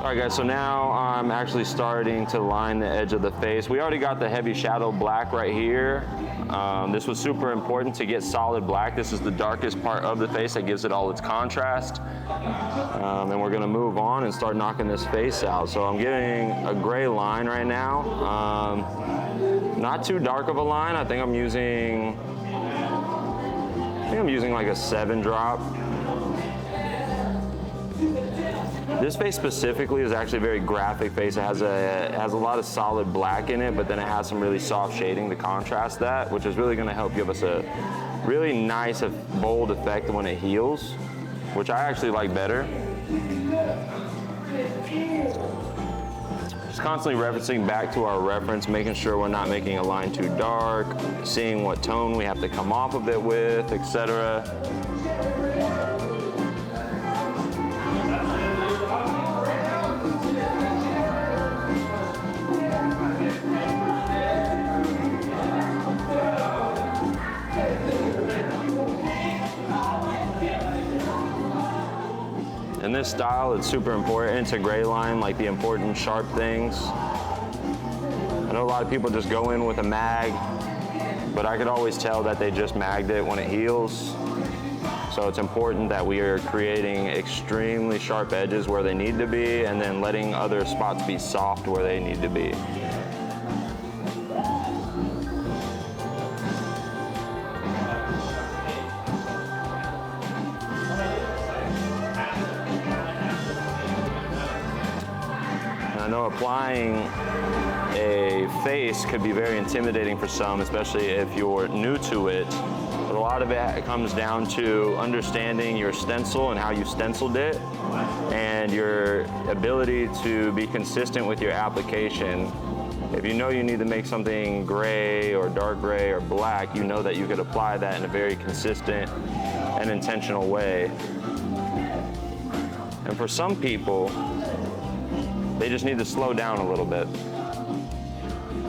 All right guys, so now I'm actually starting to line the edge of the face. We already got the heavy shadow black right here. This was super important to get solid black. This is the darkest part of the face that gives it all its contrast. And we're gonna move on and start knocking this face out. So I'm getting a gray line right now. Not too dark of a line. I think I'm using like a 7 drop. This face specifically is actually a very graphic face. It has a lot of solid black in it, but then it has some really soft shading to contrast that, which is really gonna help give us a really nice, bold effect when it heals, which I actually like better. Just constantly referencing back to our reference, making sure we're not making a line too dark, seeing what tone we have to come off of it with, etc. In this style, it's super important to gray line, like the important sharp things. I know a lot of people just go in with a mag, but I could always tell that they just magged it when it heals. So it's important that we are creating extremely sharp edges where they need to be, and then letting other spots be soft where they need to be. I know applying a face could be very intimidating for some, especially if you're new to it. But a lot of it comes down to understanding your stencil and how you stenciled it, and your ability to be consistent with your application. If you know you need to make something gray or dark gray or black, you know that you could apply that in a very consistent and intentional way. And for some people, they just need to slow down a little bit.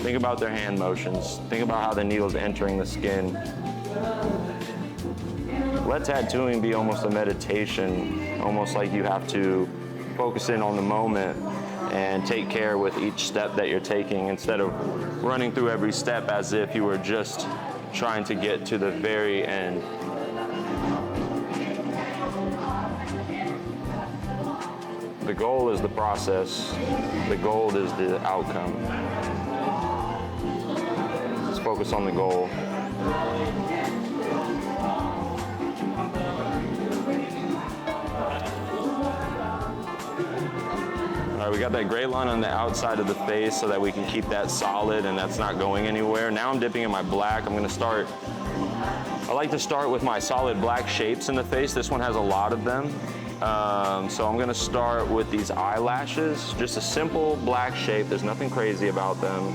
Think about their hand motions. Think about how the needle's entering the skin. Let tattooing be almost a meditation, almost like you have to focus in on the moment and take care with each step that you're taking, instead of running through every step as if you were just trying to get to the very end. The goal is the process. The goal is the outcome. Let's focus on the goal. All right, we got that gray line on the outside of the face so that we can keep that solid and that's not going anywhere. Now I'm dipping in my black. I like to start with my solid black shapes in the face. This one has a lot of them. So I'm gonna start with these eyelashes, just a simple black shape. There's nothing crazy about them.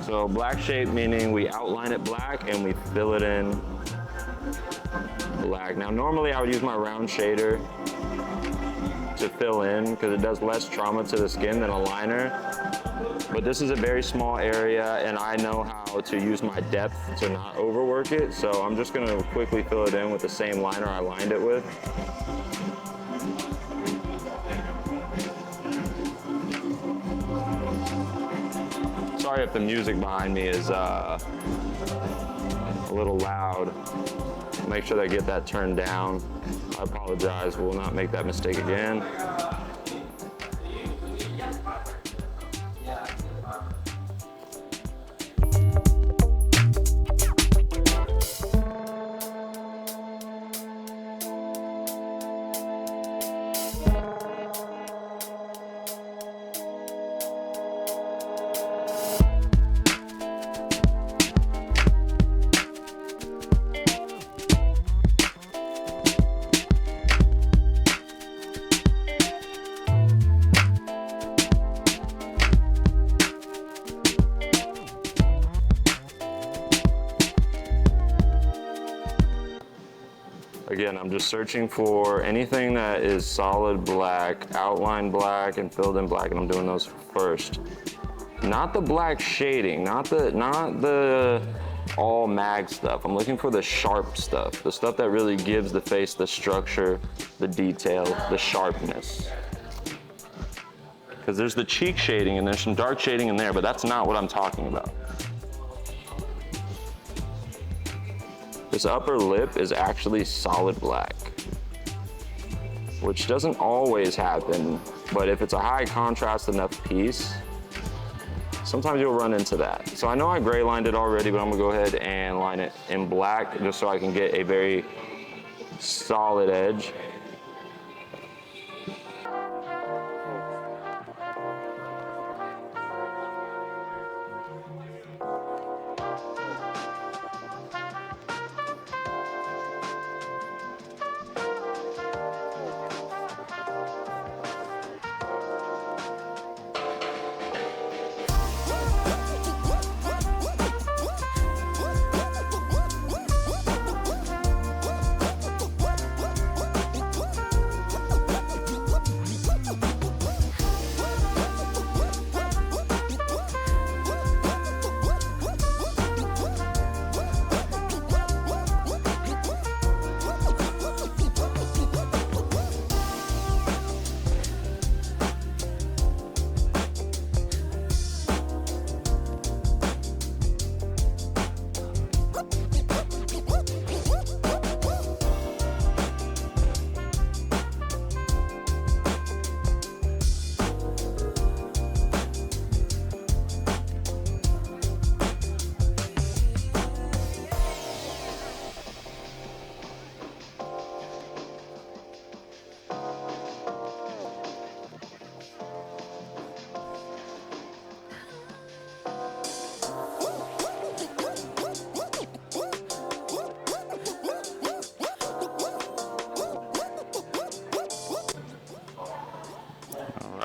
So black shape meaning we outline it black and we fill it in black. Now normally I would use my round shader to fill in because it does less trauma to the skin than a liner. But this is a very small area and I know how to use my depth to not overwork it. So I'm just gonna quickly fill it in with the same liner I lined it with. Sorry if the music behind me is a little loud. Make sure that I get that turned down. I apologize, we'll not make that mistake again. Again, I'm just searching for anything that is solid black, outline black, and filled in black, and I'm doing those first. Not the black shading, not the all mag stuff. I'm looking for the sharp stuff, the stuff that really gives the face the structure, the detail, the sharpness. Because there's the cheek shading and there's some dark shading in there, but that's not what I'm talking about. This upper lip is actually solid black, which doesn't always happen, but if it's a high contrast enough piece, sometimes you'll run into that. So I know I gray lined it already, but I'm gonna go ahead and line it in black just so I can get a very solid edge.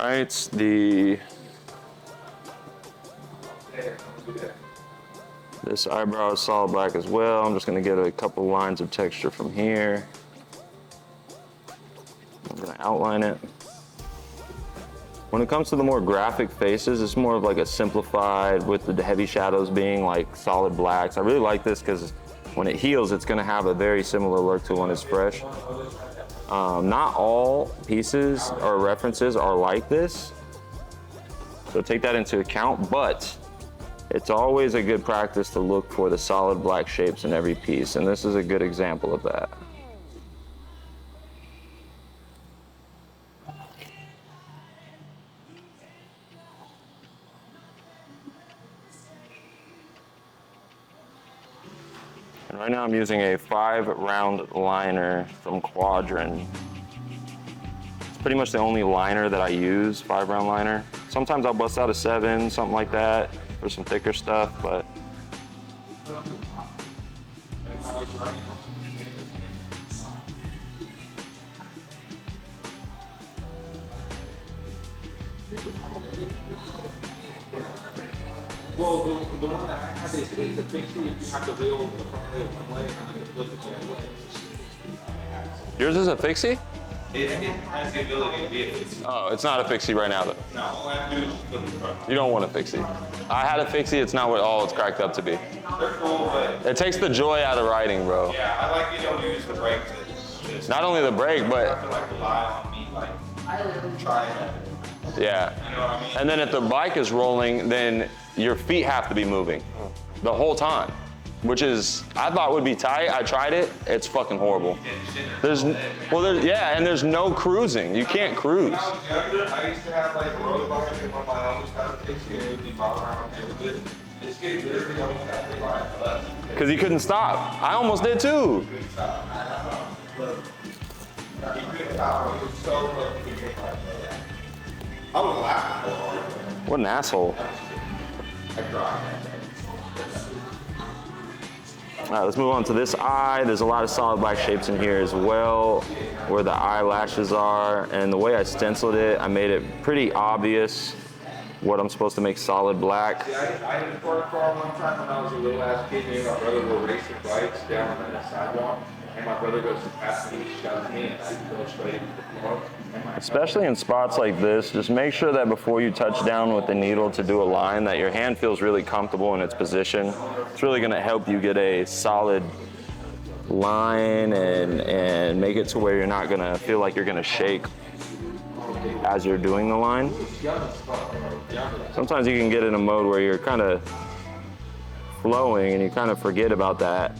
Alright, this eyebrow is solid black as well. I'm just gonna get a couple lines of texture from here. I'm gonna outline it. When it comes to the more graphic faces, it's more of like a simplified with the heavy shadows being like solid blacks. I really like this because when it heals, it's gonna have a very similar look to when it's fresh. Not all pieces or references are like this, so take that into account, but it's always a good practice to look for the solid black shapes in every piece, and this is a good example of that. And right now I'm using a 5-round liner from Quadrant. It's pretty much the only liner that I use, 5-round liner. Sometimes I'll bust out a 7, something like that, for some thicker stuff, but. Well, the one that I have is a fixie. You have to wheel the front wheel one way and then flip it the other way. Yours is a fixie? It has the ability to be a fixie. Oh, it's not a fixie right now though. No, all I have to do is flip the front. You don't want a fixie. I had a fixie, it's not what all it's cracked up to be. They're cool, but It takes the joy out of riding, bro. yeah, I like you don't use the brake to just Not only the brake, have but to like rely on me, like try it. yeah. You know what I mean? And then if the bike is rolling, then your feet have to be moving the whole time, which is, I thought would be tight. I tried it, it's fucking horrible. There's no cruising. You can't cruise. When I was younger, I used to have like a road bike and one of my own kind of fixie and it would be bobbing around a little bit. This kid literally almost had to ride. Because you couldn't stop. I almost did too. He couldn't stop. He was so close to getting like that. I was laughing. What an asshole. I cried. All right, let's move on to this eye. There's a lot of solid black shapes in here as well, where the eyelashes are. And the way I stenciled it, I made it pretty obvious what I'm supposed to make solid black. See, I imported a car one time when I was a little ass kid. Me and my brother were racing bikes down on the sidewalk. and my brother goes to pass me, she got me, and I go straight to the floor. Especially in spots like this, just make sure that before you touch down with the needle to do a line, that your hand feels really comfortable in its position. It's really gonna help you get a solid line and make it to where you're not gonna feel like you're gonna shake as you're doing the line. Sometimes you can get in a mode where you're kind of flowing and you kind of forget about that.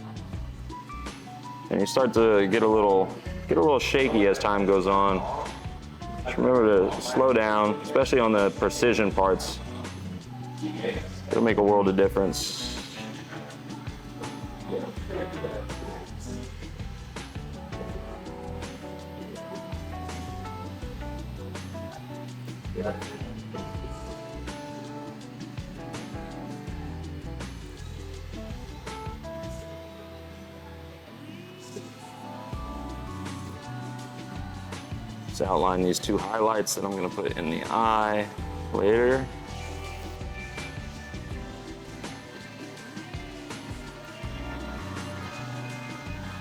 And you start to get a little shaky as time goes on. Just remember to slow down, especially on the precision parts. It'll make a world of difference. To outline these two highlights that I'm going to put in the eye later.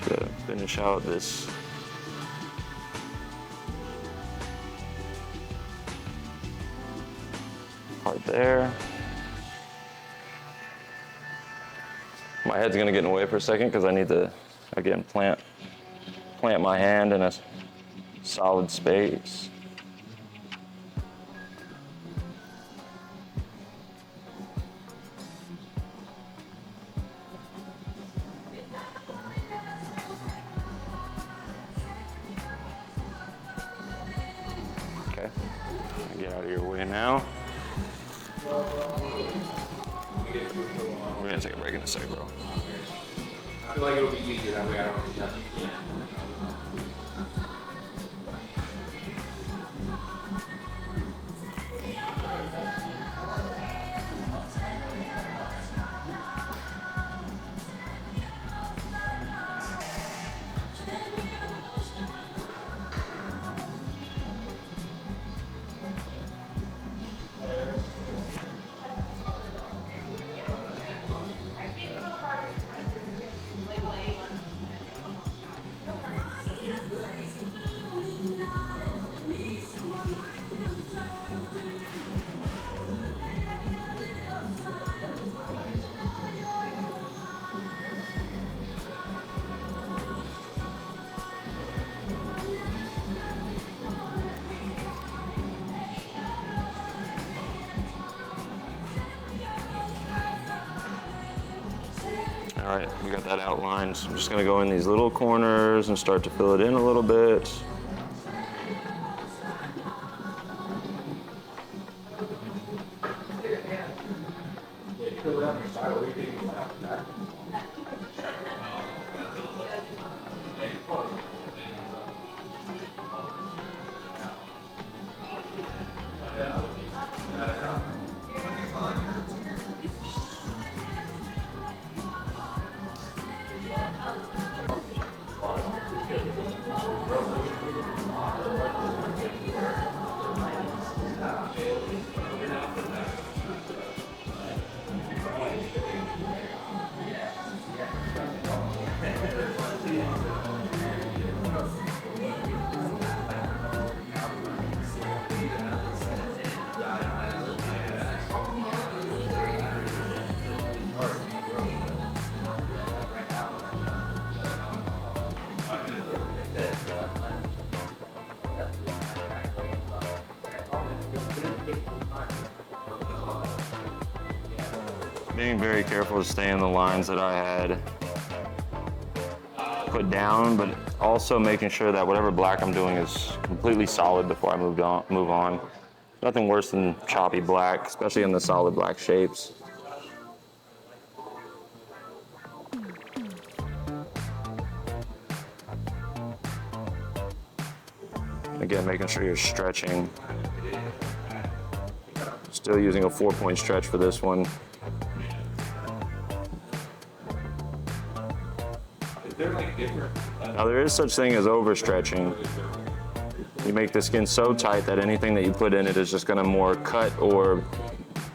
To finish out this part there. My head's going to get in the way for a second because I need to, again, plant my hand in a solid space. Okay, get out of your way now. We're gonna take a break in a sec, bro. I feel like it'll be easier that way. I don't have to. All right, we got that outlined. So I'm just gonna go in these little corners and start to fill it in a little bit. Being very careful to stay in the lines that I had put down, but also making sure that whatever black I'm doing is completely solid before I move on. Nothing worse than choppy black, especially in the solid black shapes. Again, making sure you're stretching. Still using a 4-point stretch for this one. Now there is such thing as overstretching. You make the skin so tight that anything that you put in it is just gonna more cut or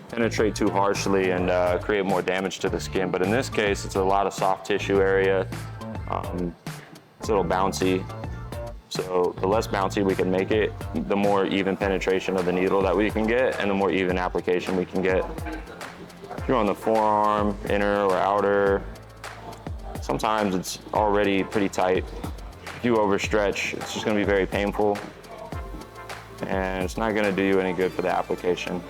penetrate too harshly and create more damage to the skin. But in this case, it's a lot of soft tissue area. It's a little bouncy. So the less bouncy we can make it, the more even penetration of the needle that we can get and the more even application we can get. If you're on the forearm, inner or outer, sometimes it's already pretty tight. If you overstretch, it's just gonna be very painful and it's not gonna do you any good for the application.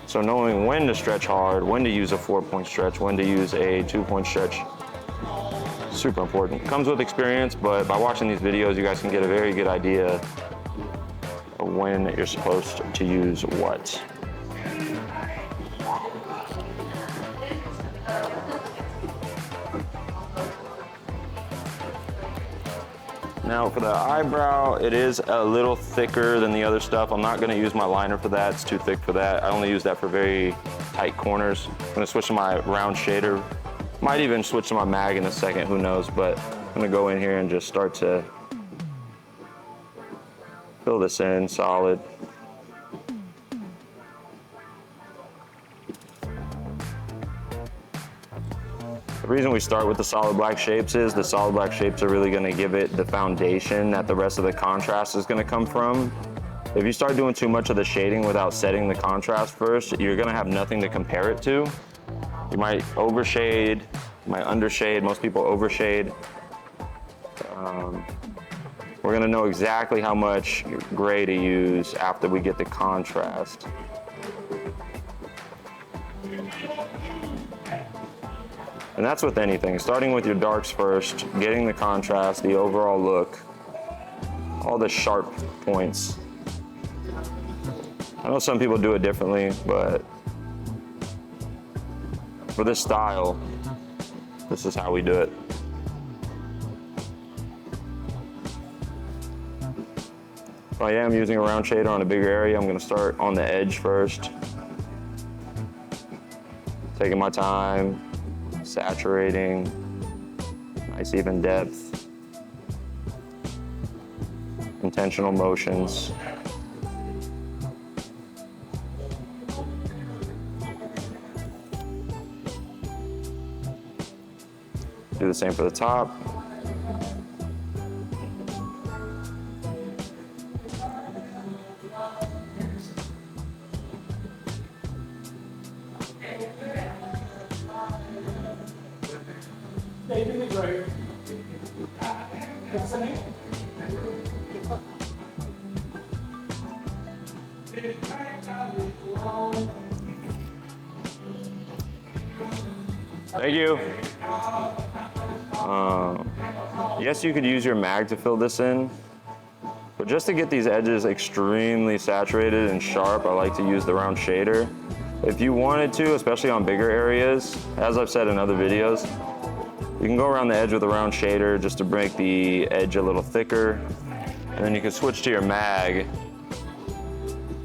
So knowing when to stretch hard, when to use a 4-point stretch, when to use a 2-point stretch, super important. Comes with experience, but by watching these videos, you guys can get a very good idea of when you're supposed to use what. Now for the eyebrow, it is a little thicker than the other stuff. I'm not gonna use my liner for that, it's too thick for that. I only use that for very tight corners. I'm gonna switch to my round shader. Might even switch to my mag in a second, who knows, but I'm gonna go in here and just start to fill this in solid. The reason we start with the solid black shapes is the solid black shapes are really gonna give it the foundation that the rest of the contrast is gonna come from. If you start doing too much of the shading without setting the contrast first, you're gonna have nothing to compare it to. You might overshade, you might undershade, most people overshade. We're gonna know exactly how much gray to use after we get the contrast. And that's with anything, starting with your darks first, getting the contrast, the overall look, all the sharp points. I know some people do it differently, but for this style, this is how we do it. If I am using a round shader on a bigger area, I'm gonna start on the edge first. Taking my time, saturating, nice even depth, intentional motions. Do the same for the top. Thank you. Yes, you could use your mag to fill this in, but just to get these edges extremely saturated and sharp, I like to use the round shader. If you wanted to, especially on bigger areas, as I've said in other videos, you can go around the edge with a round shader just to make the edge a little thicker, and then you can switch to your mag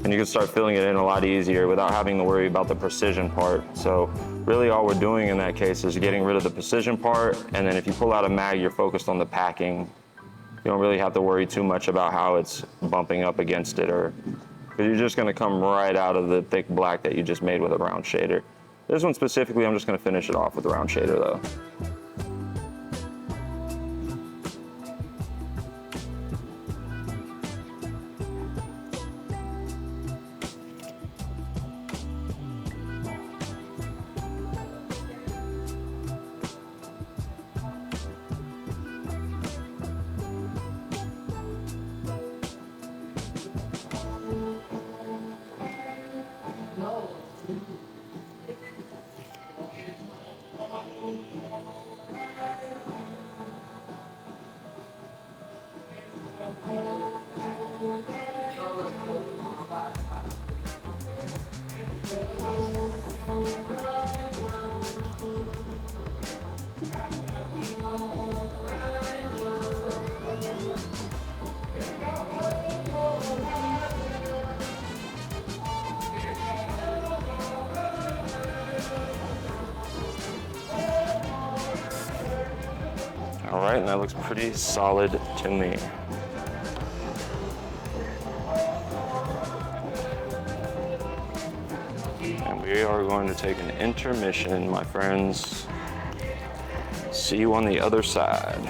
and you can start filling it in a lot easier without having to worry about the precision part. So really all we're doing in that case is getting rid of the precision part, and then if you pull out a mag, you're focused on the packing. You don't really have to worry too much about how it's bumping up against it, or because you're just gonna come right out of the thick black that you just made with a round shader. This one specifically, I'm just gonna finish it off with a round shader though. All right, and that looks pretty solid to me. And we are going to take an intermission, my friends. See you on the other side.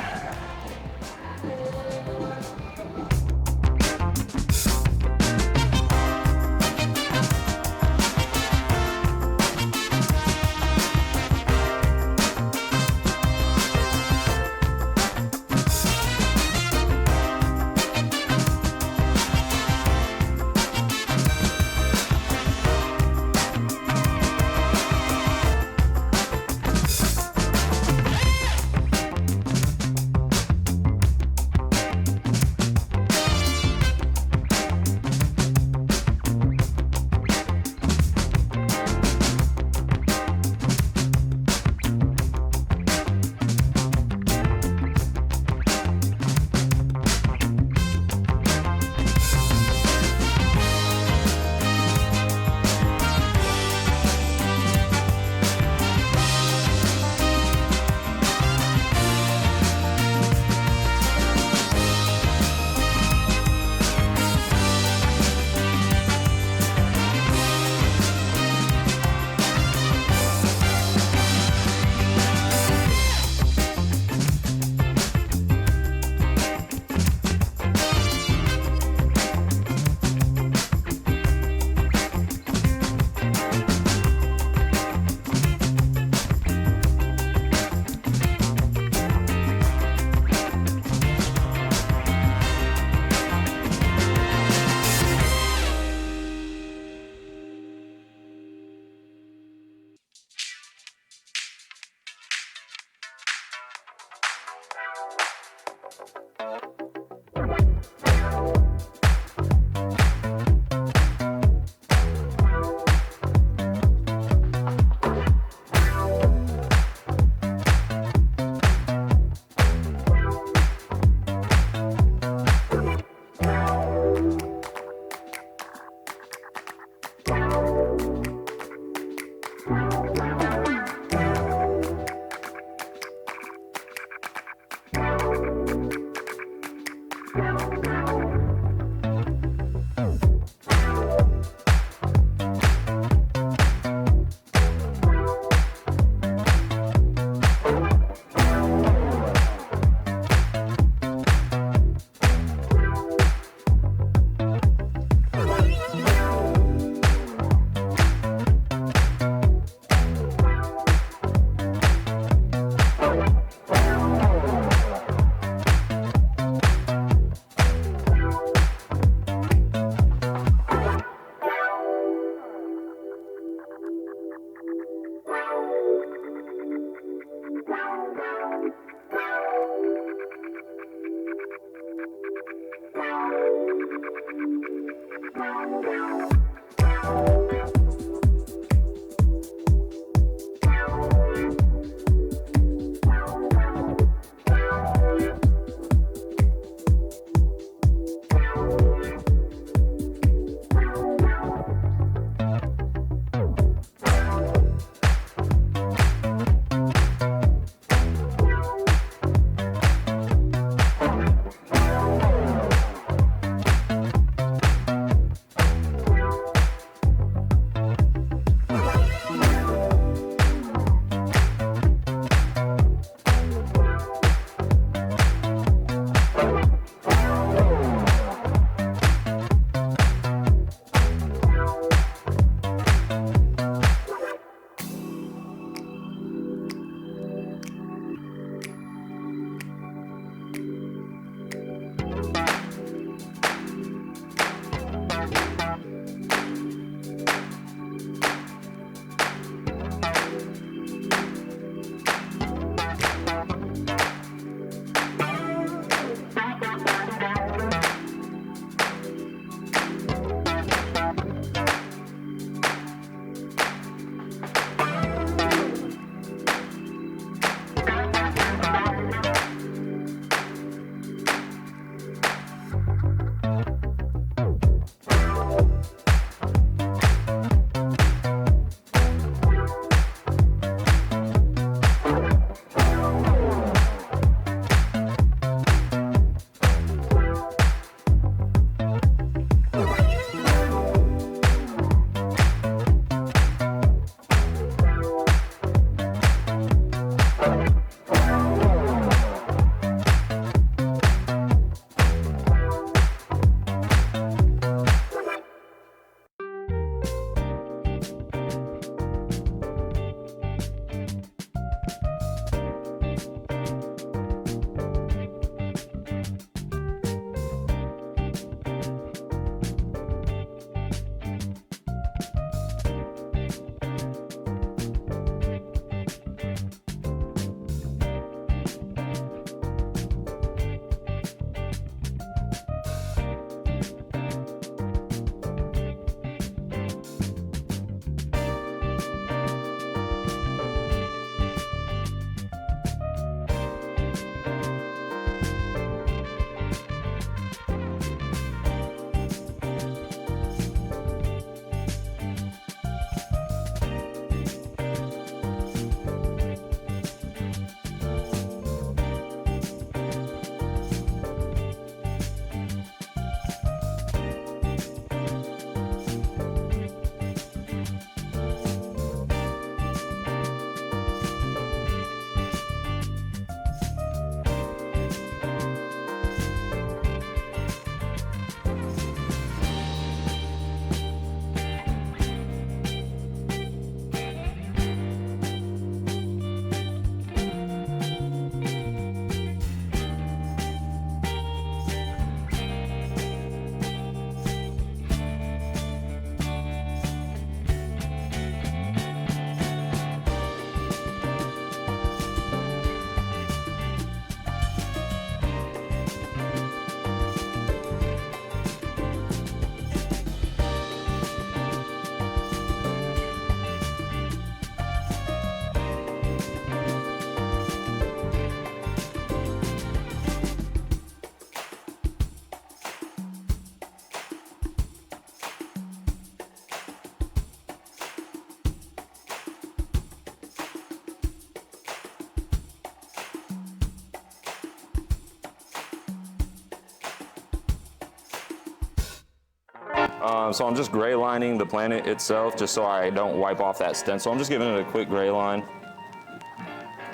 So I'm just gray lining the planet itself just so I don't wipe off that stencil. I'm just giving it a quick gray line.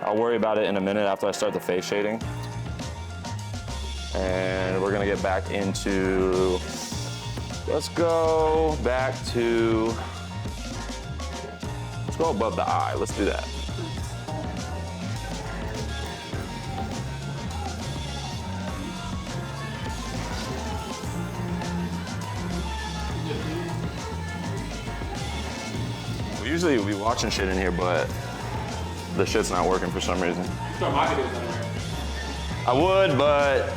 I'll worry about it in a minute after I start the face shading. And we're gonna get back into, let's go above the eye. Let's do that. Usually we'll be watching shit in here, but the shit's not working for some reason. Throw my videos on there. I would, but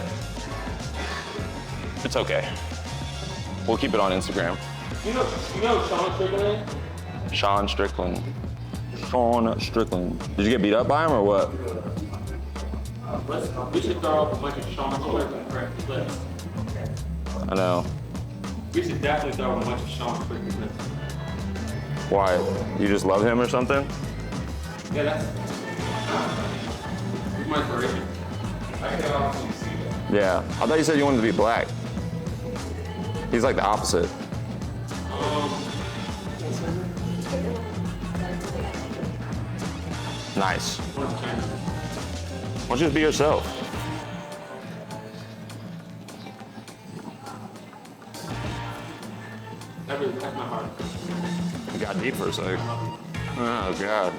it's okay. We'll keep it on Instagram. You know Sean Strickland? Sean Strickland. Sean Strickland. Did you get beat up by him or what? We should throw up a bunch of Sean Strickland clips. I know. We should definitely throw up a bunch of Sean Strickland clips. Why? You just love him or something? Yeah, that's my inspiration. I can honestly see that. Yeah. I thought you said you wanted to be black. He's like the opposite. Nice. Why don't you just be yourself? That's my heart. You got deep for a sec. Oh, God.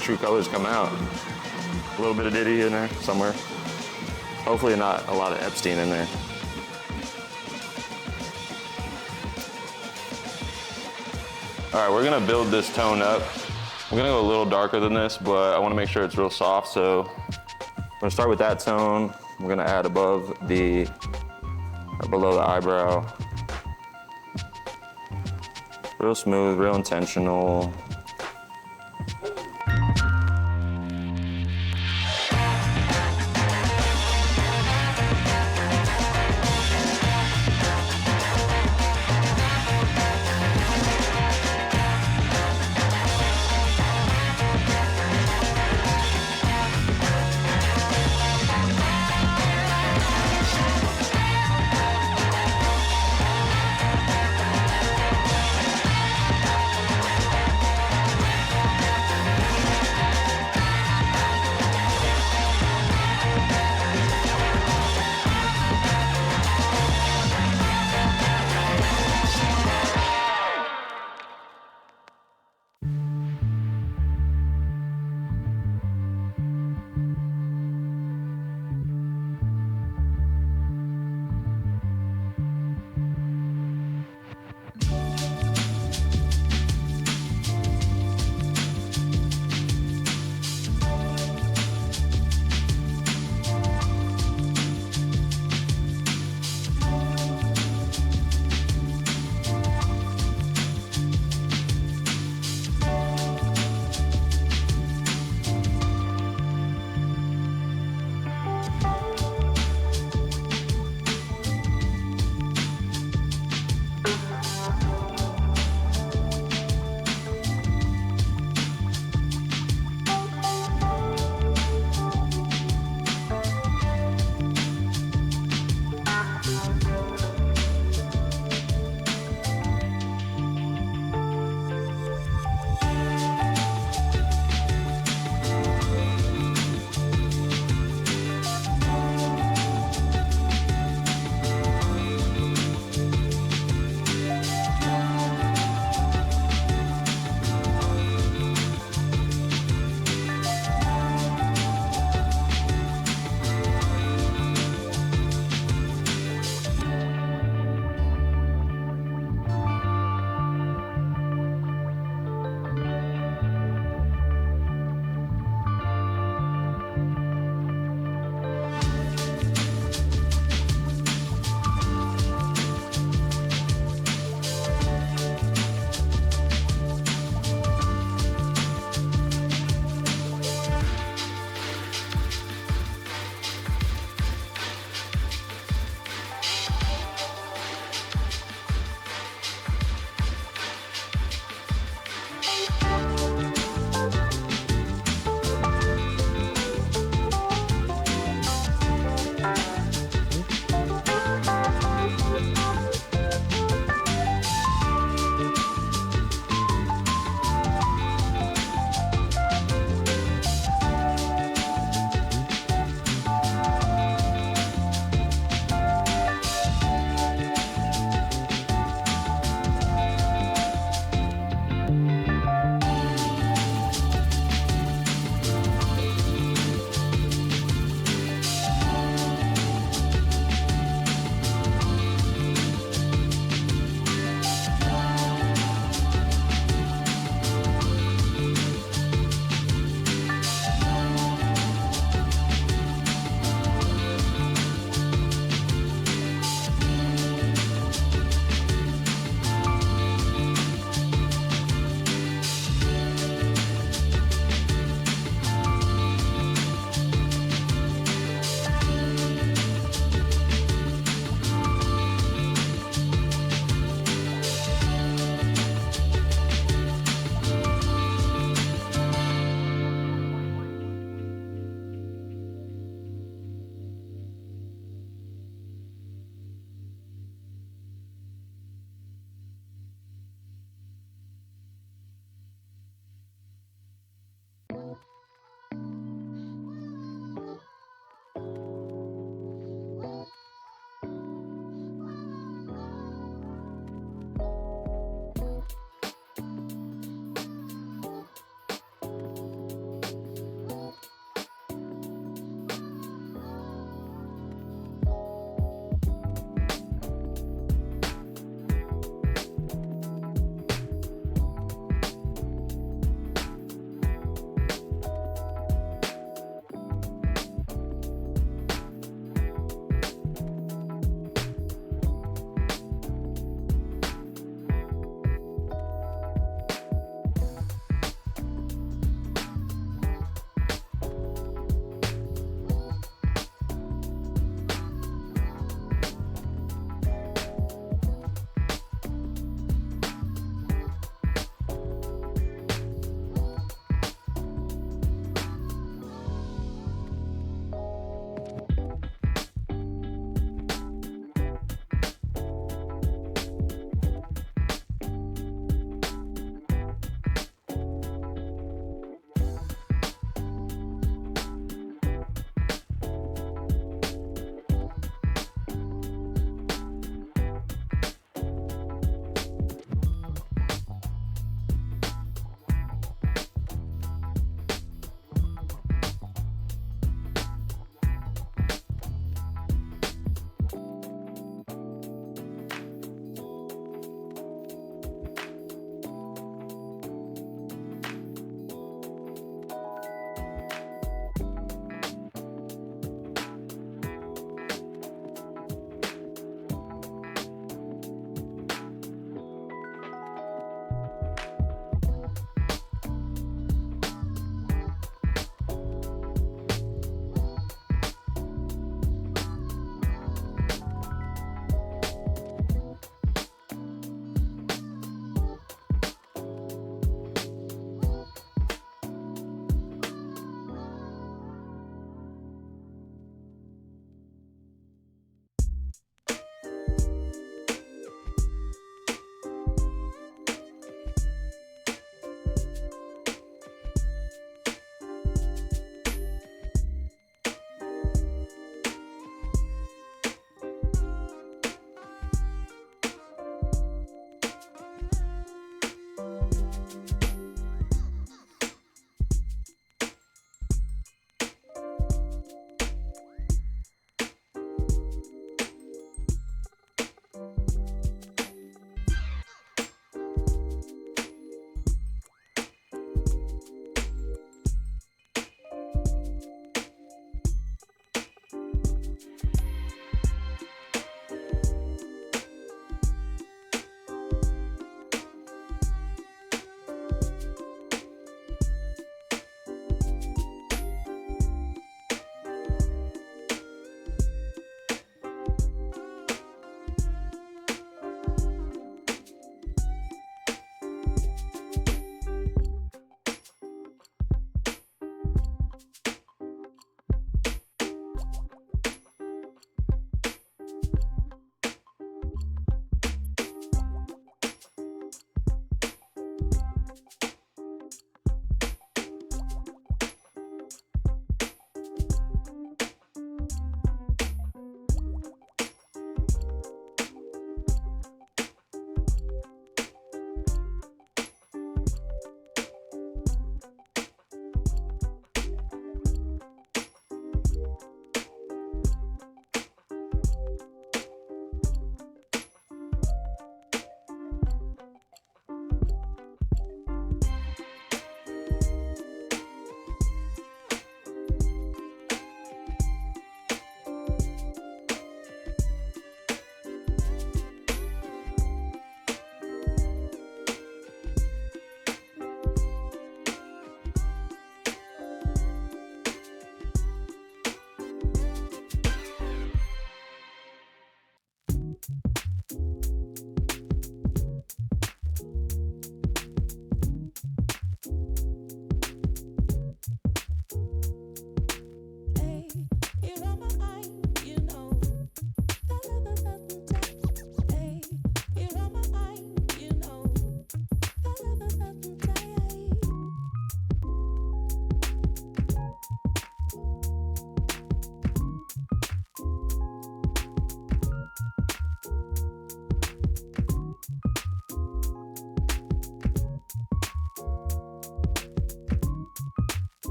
True colors come out. A little bit of Diddy in there somewhere. Hopefully not a lot of Epstein in there. All right, we're gonna build this tone up. I'm gonna go a little darker than this, but I wanna make sure it's real soft, so I'm gonna start with that tone. We're gonna add below the eyebrow. Real smooth, real intentional.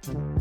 you.